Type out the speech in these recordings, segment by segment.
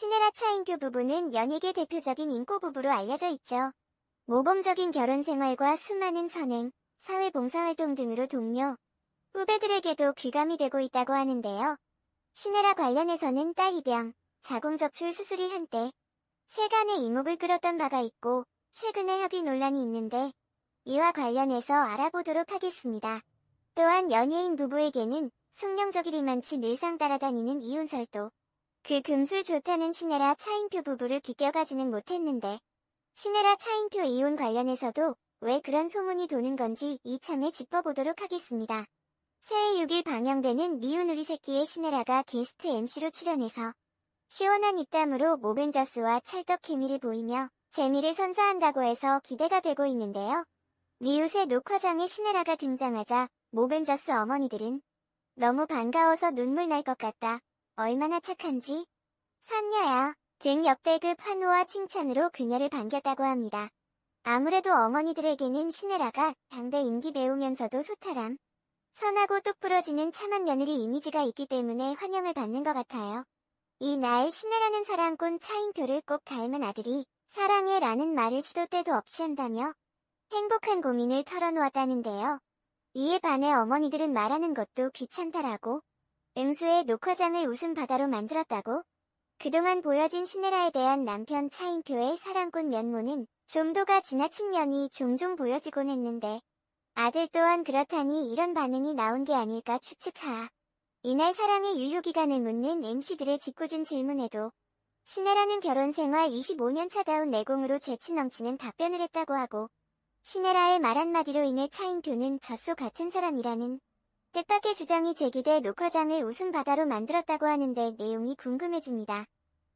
신혜라 차인표 부부는 연예계 대표적인 인고 부부로 알려져 있죠. 모범적인 결혼 생활과 수많은 선행, 사회봉사활동 등으로 동료, 후배들에게도 귀감이 되고 있다고 하는데요. 신혜라 관련해서는 딸 입양, 자궁적출 수술이 한때 세간의 이목을 끌었던 바가 있고 최근에 학위 논란이 있는데 이와 관련해서 알아보도록 하겠습니다. 또한 연예인 부부에게는 숙명적이리만치 늘상 따라다니는 이윤설도 그 금술 좋다는 신혜라 차인표 부부를 비껴가지는 못했는데 신혜라 차인표 이혼 관련해서도 왜 그런 소문이 도는 건지 이참에 짚어보도록 하겠습니다. 새해 6일 방영되는 미운 우리 새끼의 신혜라가 게스트 MC로 출연해서 시원한 입담으로 모벤져스와 찰떡 케미를 보이며 재미를 선사한다고 해서 기대가 되고 있는데요. 미웃의 녹화장에 신혜라가 등장하자 모벤져스 어머니들은 너무 반가워서 눈물 날 것 같다. 얼마나 착한지. 선녀야. 등 역대급 환호와 칭찬으로 그녀를 반겼다고 합니다. 아무래도 어머니들에게는 신혜라가 당대 인기 배우면서도 소탈함, 선하고 똑부러지는 참한 며느리 이미지가 있기 때문에 환영을 받는 것 같아요. 이 날 신혜라는 사랑꾼 차인표를 꼭 닮은 아들이 사랑해 라는 말을 시도 때도 없이 한다며 행복한 고민을 털어놓았다는데요. 이에 반해 어머니들은 말하는 것도 귀찮다라고 응수의 녹화장을 웃음바다로 만들었다고 그동안 보여진 신혜라에 대한 남편 차인표의 사랑꾼 면모는 좀도가 지나친 면이 종종 보여지곤 했는데 아들 또한 그렇다니 이런 반응이 나온 게 아닐까 추측하. 이날 사랑의 유효기간을 묻는 MC들의 짓궂은 질문에도 신혜라는 결혼생활 25년 차다운 내공으로 재치 넘치는 답변을 했다고 하고 신혜라의 말 한마디로 인해 차인표는 젖소 같은 사람이라는 뜻밖의 주장이 제기돼 녹화장을 웃음바다로 만들었다고 하는데 내용이 궁금해집니다.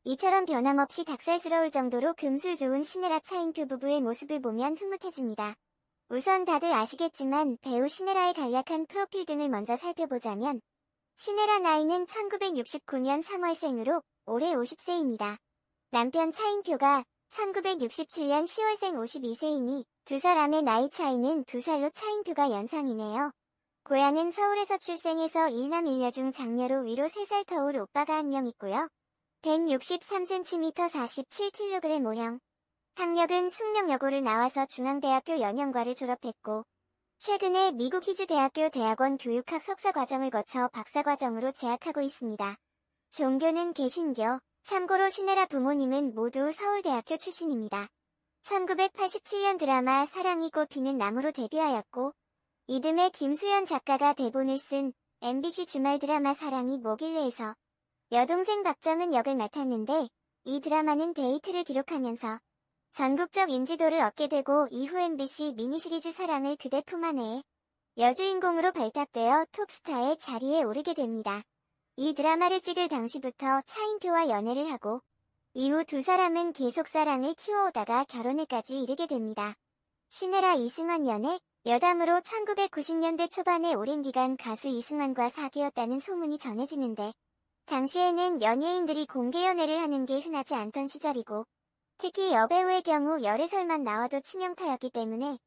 이처럼 변함없이 닭살스러울 정도로 금술 좋은 신혜라 차인표 부부의 모습을 보면 흐뭇해집니다. 우선 다들 아시겠지만 배우 신혜라의 간략한 프로필 등을 먼저 살펴보자면 신혜라 나이는 1969년 3월생으로 올해 50세입니다. 남편 차인표가 1967년 10월생 52세이니 두 사람의 나이 차이는 2살로 차인표가 연상이네요. 고향은 서울에서 출생해서 일남 일녀 중 장녀로 위로 3살 터울 오빠가 한 명 있고요. 163cm 47kg 모형. 학력은 숙명여고를 나와서 중앙대학교 연영과를 졸업했고 최근에 미국 히즈대학교 대학원 교육학 석사과정을 거쳐 박사과정으로 재학하고 있습니다. 종교는 개신교. 참고로 신혜라 부모님은 모두 서울대학교 출신입니다. 1987년 드라마 사랑이 꽃피는 나무로 데뷔하였고 이듬해 김수현 작가가 대본을 쓴 MBC 주말 드라마 사랑이 뭐길래에서 여동생 박정은 역을 맡았는데 이 드라마는 데이트를 기록하면서 전국적 인지도를 얻게 되고 이후 MBC 미니시리즈 사랑을 그대 품 안에 여주인공으로 발탁되어 톱스타의 자리에 오르게 됩니다. 이 드라마를 찍을 당시부터 차인표와 연애를 하고 이후 두 사람은 계속 사랑을 키워오다가 결혼에까지 이르게 됩니다. 신혜라 이승환 연애, 여담으로 1990년대 초반에 오랜 기간 가수 이승환과 사귀었다는 소문이 전해지는데 당시에는 연예인들이 공개 연애를 하는 게 흔하지 않던 시절이고 특히 여배우의 경우 열애설만 나와도 치명타였기 때문에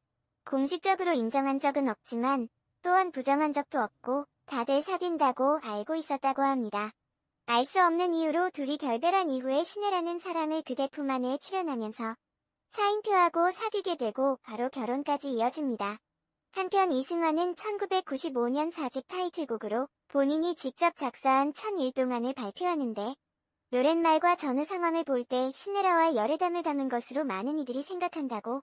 공식적으로 인정한 적은 없지만 또한 부정한 적도 없고 다들 사귄다고 알고 있었다고 합니다. 알 수 없는 이유로 둘이 결별한 이후에 신혜라는 사랑을 그대 품 안에 출연하면서 차인표하고 사귀게 되고 바로 결혼까지 이어집니다. 한편 이승환은 1995년 4집 타이틀곡으로 본인이 직접 작사한 1001동안을 발표하는데 노랫말과 전후 상황을 볼 때 신혜라와 열애담을 담은 것으로 많은 이들이 생각한다고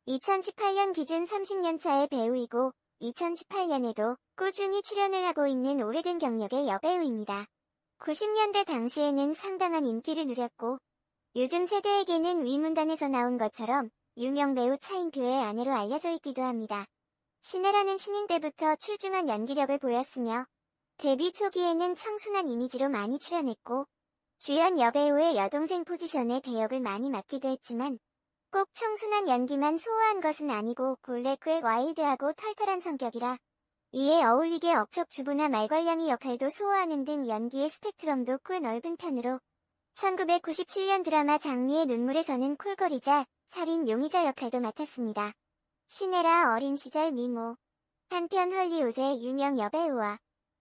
2018년 기준 30년차의 배우이고 2018년에도 꾸준히 출연을 하고 있는 오래된 경력의 여배우입니다. 90년대 당시에는 상당한 인기를 누렸고 요즘 세대에게는 위문단에서 나온 것처럼 유명 배우 차인표의 아내로 알려져 있기도 합니다. 신혜라는 신인 때부터 출중한 연기력을 보였으며 데뷔 초기에는 청순한 이미지로 많이 출연했고 주연 여배우의 여동생 포지션에 대역을 많이 맡기도 했지만 꼭 청순한 연기만 소화한 것은 아니고 본래 꽤 와일드하고 털털한 성격이라 이에 어울리게 억척주부나 말괄량이 역할도 소화하는 등 연기의 스펙트럼도 꽤 넓은 편으로 1997년 드라마 장미의 눈물에서는 콜거리자 살인 용의자 역할도 맡았습니다. 신혜라 어린 시절 미모. 한편 헐리우드의 유명 여배우와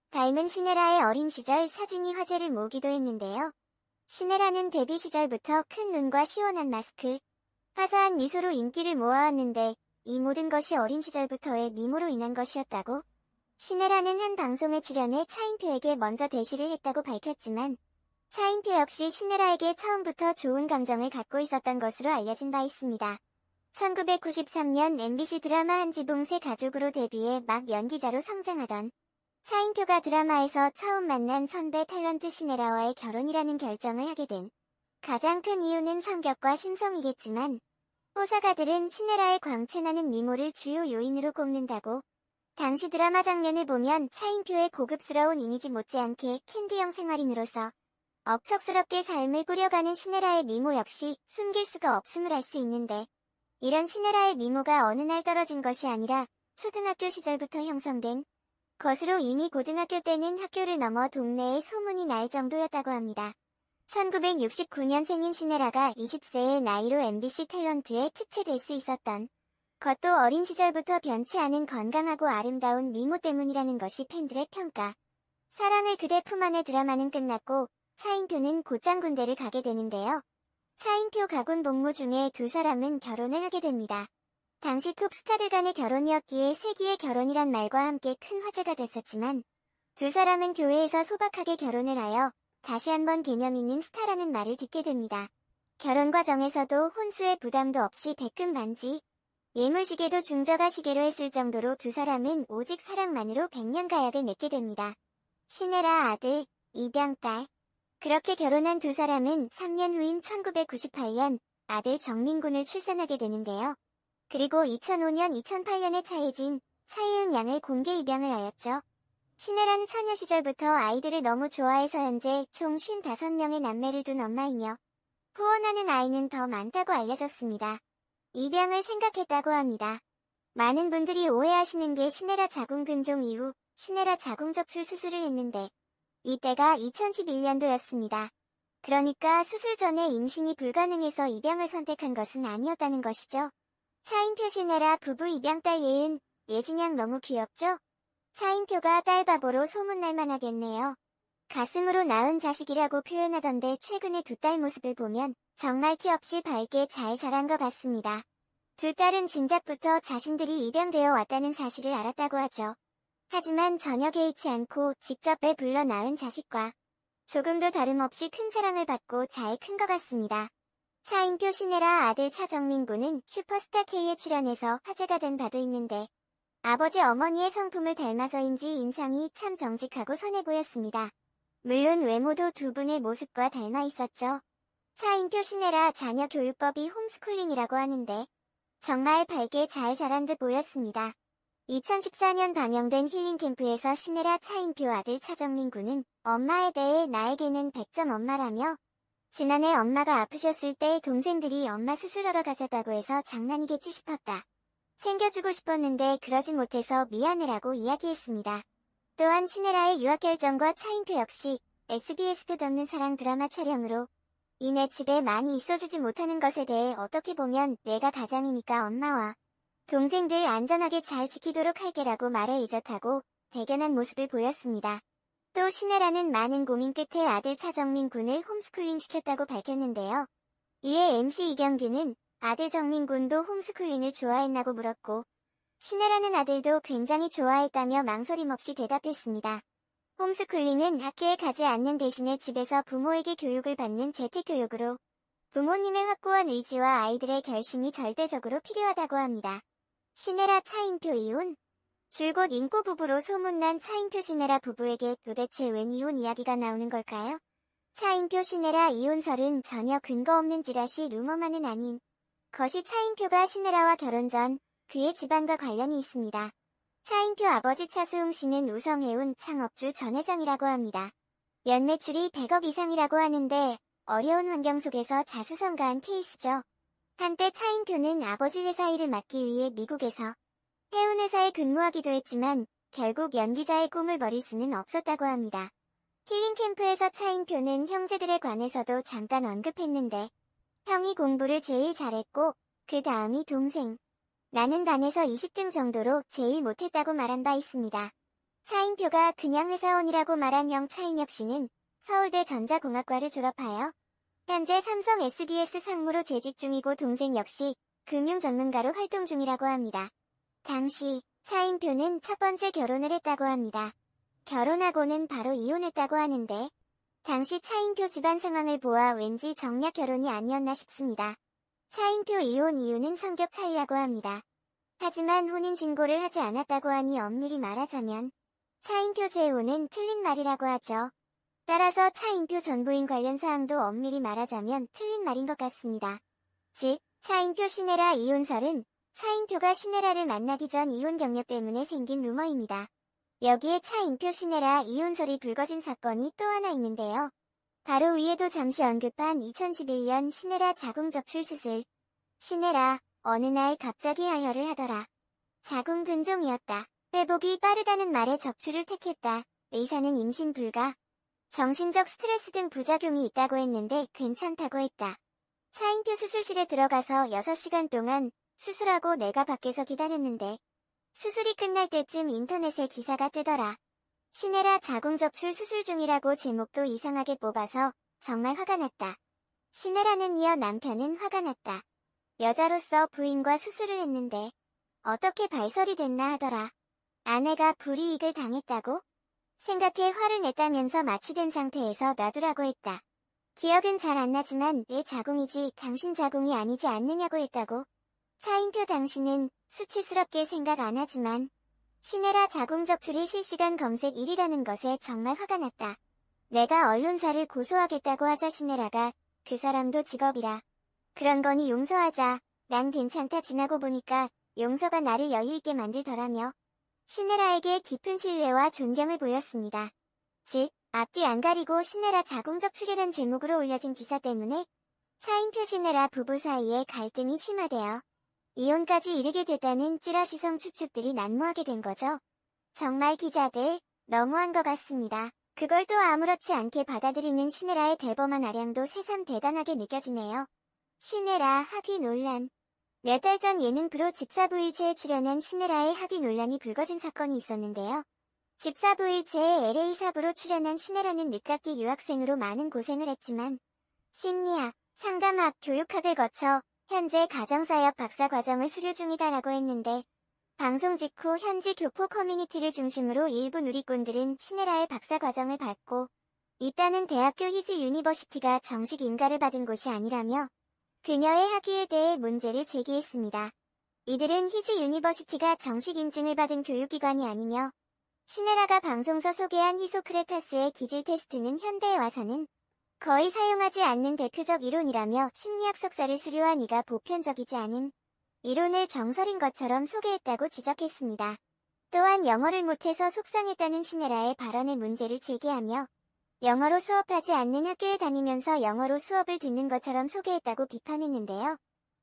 닮은 신혜라의 어린 시절 사진이 화제를 모으기도 했는데요. 신혜라는 데뷔 시절부터 큰 눈과 시원한 마스크, 화사한 미소로 인기를 모아왔는데 이 모든 것이 어린 시절부터의 미모로 인한 것이었다고? 신혜라는 한 방송에 출연해 차인표에게 먼저 대시를 했다고 밝혔지만 차인표 역시 신혜라에게 처음부터 좋은 감정을 갖고 있었던 것으로 알려진 바 있습니다. 1993년 MBC 드라마 한지붕세 가족으로 데뷔해 막 연기자로 성장하던 차인표가 드라마에서 처음 만난 선배 탤런트 신혜라와의 결혼이라는 결정을 하게 된 가장 큰 이유는 성격과 심성이겠지만 호사가들은 신혜라의 광채나는 미모를 주요 요인으로 꼽는다고. 당시 드라마 장면을 보면 차인표의 고급스러운 이미지 못지않게 캔디형 생활인으로서 억척스럽게 삶을 꾸려가는 신혜라의 미모 역시 숨길 수가 없음을 알 수 있는데 이런 신혜라의 미모가 어느 날 떨어진 것이 아니라 초등학교 시절부터 형성된 것으로 이미 고등학교 때는 학교를 넘어 동네에 소문이 날 정도였다고 합니다. 1969년생인 신혜라가 20세의 나이로 MBC 탤런트에 특채될 수 있었던 것도 어린 시절부터 변치 않은 건강하고 아름다운 미모 때문이라는 것이 팬들의 평가. 사랑을 그대 품 안에 드라마는 끝났고 차인표는 곧장 군대를 가게 되는데요. 차인표 가군 복무 중에 두 사람은 결혼을 하게 됩니다. 당시 톱스타들 간의 결혼이었기에 세기의 결혼이란 말과 함께 큰 화제가 됐었지만 두 사람은 교회에서 소박하게 결혼을 하여 다시 한번 개념 있는 스타라는 말을 듣게 됩니다. 결혼 과정에서도 혼수의 부담도 없이 백금 반지, 예물시계도 중저가 시계로 했을 정도로 두 사람은 오직 사랑만으로 백년가약을 맺게 됩니다. 신혜라 아들, 입양 딸. 그렇게 결혼한 두 사람은 3년 후인 1998년 아들 정민군을 출산하게 되는데요. 그리고 2005년, 2008년에 차혜진, 차혜은 양을 공개 입양을 하였죠. 신혜라는 처녀 시절부터 아이들을 너무 좋아해서 현재 총 55명의 남매를 둔 엄마이며 후원하는 아이는 더 많다고 알려졌습니다. 입양을 생각했다고 합니다. 많은 분들이 오해하시는 게 신혜라 자궁근종 이후 신혜라 자궁적출 수술을 했는데 이때가 2011년도였습니다. 그러니까 수술 전에 임신이 불가능해서 입양을 선택한 것은 아니었다는 것이죠. 차인표 신혜라 부부 입양 딸 예은, 예진양 너무 귀엽죠? 차인표가 딸 바보로 소문날 만하겠네요. 가슴으로 낳은 자식이라고 표현하던데 최근에 두 딸 모습을 보면 정말 티 없이 밝게 잘 자란 것 같습니다. 두 딸은 진작부터 자신들이 입양되어 왔다는 사실을 알았다고 하죠. 하지만 전혀 개의치 않고 직접 배 불러 낳은 자식과 조금도 다름없이 큰 사랑을 받고 잘 큰 것 같습니다. 차인표 신혜라 아들 차정민 군은 슈퍼스타 K에 출연해서 화제가 된 바도 있는데 아버지 어머니의 성품을 닮아서인지 인상이 참 정직하고 선해 보였습니다. 물론 외모도 두 분의 모습과 닮아 있었죠. 차인표 신혜라 자녀 교육법이 홈스쿨링이라고 하는데 정말 밝게 잘 자란 듯 보였습니다. 2014년 방영된 힐링캠프에서 신혜라 차인표 아들 차정민 군은 엄마에 대해 나에게는 100점 엄마라며 지난해 엄마가 아프셨을 때 동생들이 엄마 수술하러 가자다고 해서 장난이겠지 싶었다. 챙겨주고 싶었는데 그러지 못해서 미안해라고 이야기했습니다. 또한 신혜라의 유학 결정과 차인표 역시 SBS 끝없는 사랑 드라마 촬영으로 이내 집에 많이 있어주지 못하는 것에 대해 어떻게 보면 내가 가장이니까 엄마와 동생들 안전하게 잘 지키도록 할게라고 말에 의젓하고 대견한 모습을 보였습니다. 또 신혜라는 많은 고민 끝에 아들 차정민 군을 홈스쿨링 시켰다고 밝혔는데요. 이에 MC 이경규는 아들 정민 군도 홈스쿨링을 좋아했나고 물었고 신혜라는 아들도 굉장히 좋아했다며 망설임 없이 대답했습니다. 홈스쿨링은 학교에 가지 않는 대신에 집에서 부모에게 교육을 받는 재택교육으로 부모님의 확고한 의지와 아이들의 결심이 절대적으로 필요하다고 합니다. 신혜라 차인표 이혼? 줄곧 인꼬 부부로 소문난 차인표 신혜라 부부에게 도대체 웬 이혼 이야기가 나오는 걸까요? 차인표 신혜라 이혼설은 전혀 근거 없는 지라시 루머만은 아닌 것이 차인표가 신혜라와 결혼 전 그의 집안과 관련이 있습니다. 차인표 아버지 차수웅 씨는 우성해운 창업주 전 회장이라고 합니다. 연매출이 100억 이상이라고 하는데 어려운 환경 속에서 자수성가한 케이스죠. 한때 차인표는 아버지 회사 일을 맡기 위해 미국에서 해운 회사에 근무하기도 했지만 결국 연기자의 꿈을 버릴 수는 없었다고 합니다. 힐링캠프에서 차인표는 형제들에 관해서도 잠깐 언급했는데 형이 공부를 제일 잘했고 그 다음이 동생. 나는 반에서 20등 정도로 제일 못했다고 말한 바 있습니다. 차인표가 그냥 회사원이라고 말한 형 차인혁 씨는 서울대 전자공학과를 졸업하여 현재 삼성 SDS 상무로 재직 중이고 동생 역시 금융 전문가로 활동 중이라고 합니다. 당시 차인표는 첫 번째 결혼을 했다고 합니다. 결혼하고는 바로 이혼했다고 하는데 당시 차인표 집안 상황을 보아 왠지 정략 결혼이 아니었나 싶습니다. 차인표 이혼 이유는 성격 차이라고 합니다. 하지만 혼인신고를 하지 않았다고 하니 엄밀히 말하자면 차인표 재혼은 틀린 말이라고 하죠. 따라서 차인표 전 부인 관련 사항도 엄밀히 말하자면 틀린 말인 것 같습니다. 즉, 차인표 신혜라 이혼설은 차인표가 신혜라를 만나기 전 이혼 경력 때문에 생긴 루머입니다. 여기에 차인표 신혜라 이혼설이 불거진 사건이 또 하나 있는데요. 바로 위에도 잠시 언급한 2011년 신혜라 자궁적출 수술. 신혜라, 어느 날 갑자기 하혈을 하더라. 자궁 근종이었다. 회복이 빠르다는 말에 적출을 택했다. 의사는 임신 불가. 정신적 스트레스 등 부작용이 있다고 했는데 괜찮다고 했다. 차인표 수술실에 들어가서 6시간 동안 수술하고 내가 밖에서 기다렸는데 수술이 끝날 때쯤 인터넷에 기사가 뜨더라. 신혜라 자궁적출 수술 중이라고 제목도 이상하게 뽑아서 정말 화가 났다. 신혜라는 이어 남편은 화가 났다. 여자로서 부인과 수술을 했는데 어떻게 발설이 됐나 하더라. 아내가 불이익을 당했다고? 생각해 화를 냈다면서 마취된 상태에서 놔두라고 했다. 기억은 잘 안 나지만 내 자궁이지 당신 자궁이 아니지 않느냐고 했다고. 차인표 당신은 수치스럽게 생각 안 하지만 신혜라 자궁적출이 실시간 검색 1위라는 것에 정말 화가 났다. 내가 언론사를 고소하겠다고 하자 신혜라가 그 사람도 직업이라. 그런 거니 용서하자. 난 괜찮다 지나고 보니까 용서가 나를 여유있게 만들더라며. 신혜라에게 깊은 신뢰와 존경을 보였습니다. 즉, 앞뒤 안 가리고 신혜라 자궁적출이란 제목으로 올려진 기사 때문에 차인표 신혜라 부부 사이에 갈등이 심화되어 이혼까지 이르게 됐다는 찌라시성 추측들이 난무하게 된 거죠. 정말 기자들, 너무한 것 같습니다. 그걸 또 아무렇지 않게 받아들이는 신혜라의 대범한 아량도 새삼 대단하게 느껴지네요. 신혜라 학위 논란. 몇 달 전 예능 프로 집사부일체에 출연한 신혜라의 학위 논란이 불거진 사건이 있었는데요. 집사부일체에 LA 사부로 출연한 신혜라는 늦깎이 유학생으로 많은 고생을 했지만 심리학, 상담학, 교육학을 거쳐 현재 가정사역 박사 과정을 수료 중이다라고 했는데 방송 직후 현지 교포 커뮤니티를 중심으로 일부 누리꾼들은 신혜라의 박사 과정을 받고 있다는 대학교 히지 유니버시티가 정식 인가를 받은 곳이 아니라며 그녀의 학위에 대해 문제를 제기했습니다. 이들은 히지 유니버시티가 정식 인증을 받은 교육기관이 아니며 신혜라가 방송서 소개한 히소크레타스의 기질 테스트는 현대에 와서는 거의 사용하지 않는 대표적 이론이라며 심리학 석사를 수료한 이가 보편적이지 않은 이론을 정설인 것처럼 소개했다고 지적했습니다. 또한 영어를 못해서 속상했다는 신혜라의 발언에 문제를 제기하며 영어로 수업하지 않는 학교에 다니면서 영어로 수업을 듣는 것처럼 소개했다고 비판했는데요.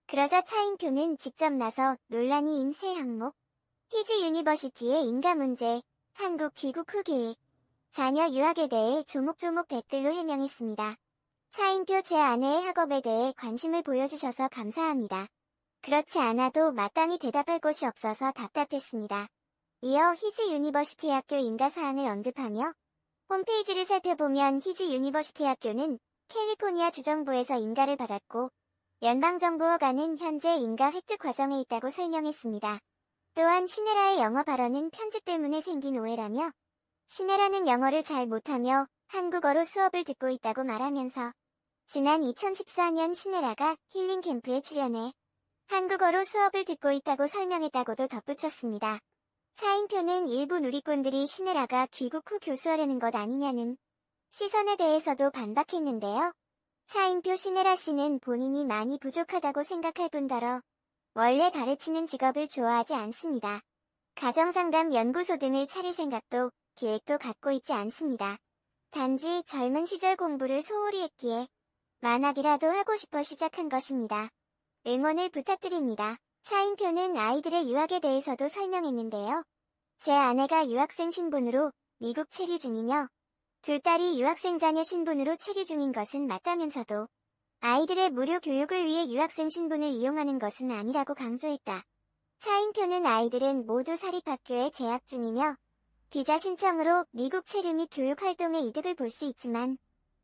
그러자 차인표는 직접 나서 논란이 인 새 항목, 히지 유니버시티의 인가 문제, 한국 귀국 후 계획, 자녀 유학에 대해 조목조목 댓글로 해명했습니다. 차인표 제 아내의 학업에 대해 관심을 보여주셔서 감사합니다. 그렇지 않아도 마땅히 대답할 곳이 없어서 답답했습니다. 이어 히지 유니버시티 학교 인가 사항을 언급하며 홈페이지를 살펴보면 히지 유니버시티 학교는 캘리포니아 주정부에서 인가를 받았고 연방정부허가는 현재 인가 획득 과정에 있다고 설명했습니다. 또한 신혜라의 영어 발언은 편집 때문에 생긴 오해라며 신혜라는 영어를 잘 못하며 한국어로 수업을 듣고 있다고 말하면서 지난 2014년 신혜라가 힐링 캠프에 출연해 한국어로 수업을 듣고 있다고 설명했다고도 덧붙였습니다. 차인표는 일부 누리꾼들이 신혜라가 귀국 후 교수하려는 것 아니냐는 시선에 대해서도 반박했는데요. 차인표 신혜라 씨는 본인이 많이 부족하다고 생각할 뿐더러 원래 가르치는 직업을 좋아하지 않습니다. 가정상담 연구소 등을 차릴 생각도 계획도 갖고 있지 않습니다. 단지 젊은 시절 공부를 소홀히 했기에 만학이라도 하고 싶어 시작한 것입니다. 응원을 부탁드립니다. 차인표는 아이들의 유학에 대해서도 설명했는데요. 제 아내가 유학생 신분으로 미국 체류 중이며 두 딸이 유학생 자녀 신분으로 체류 중인 것은 맞다면서도 아이들의 무료 교육을 위해 유학생 신분을 이용하는 것은 아니라고 강조했다. 차인표는 아이들은 모두 사립학교에 재학 중이며 비자 신청으로 미국 체류 및 교육 활동의 이득을 볼 수 있지만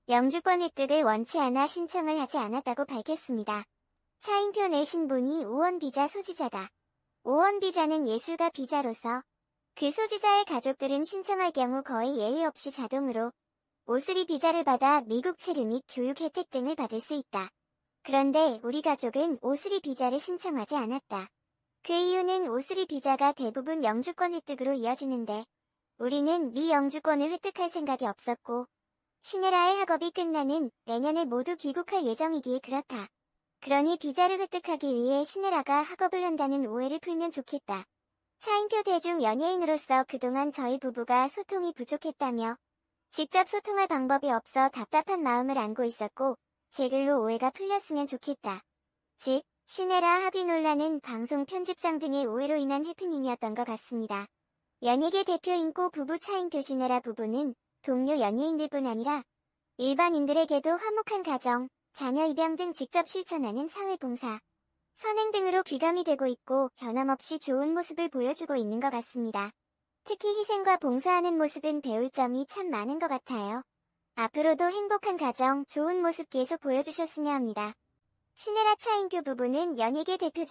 영주권 획득을 원치 않아 신청을 하지 않았다고 밝혔습니다. 차인표 내 신분이 O1비자 소지자다. O1비자는 예술가 비자로서 그 소지자의 가족들은 신청할 경우 거의 예외 없이 자동으로 O3 비자를 받아 미국 체류 및 교육 혜택 등을 받을 수 있다. 그런데 우리 가족은 O3 비자를 신청하지 않았다. 그 이유는 O3 비자가 대부분 영주권 획득으로 이어지는데 우리는 미 영주권을 획득할 생각이 없었고 시네라의 학업이 끝나는 내년에 모두 귀국할 예정이기에 그렇다. 그러니 비자를 획득하기 위해 시네라가 학업을 한다는 오해를 풀면 좋겠다. 차인표 대중 연예인으로서 그동안 저희 부부가 소통이 부족했다며 직접 소통할 방법이 없어 답답한 마음을 안고 있었고 제 글로 오해가 풀렸으면 좋겠다. 즉, 시네라 합의 논란은 방송 편집상 등의 오해로 인한 해프닝이었던 것 같습니다. 연예계 대표인 고 부부 차인표 시네라 부부는 동료 연예인들뿐 아니라 일반인들에게도 화목한 가정, 자녀 입양 등 직접 실천하는 사회봉사, 선행 등으로 귀감이 되고 있고 변함없이 좋은 모습을 보여주고 있는 것 같습니다. 특히 희생과 봉사하는 모습은 배울 점이 참 많은 것 같아요. 앞으로도 행복한 가정, 좋은 모습 계속 보여주셨으면 합니다. 시네라 차인표 부부는 연예계 대표적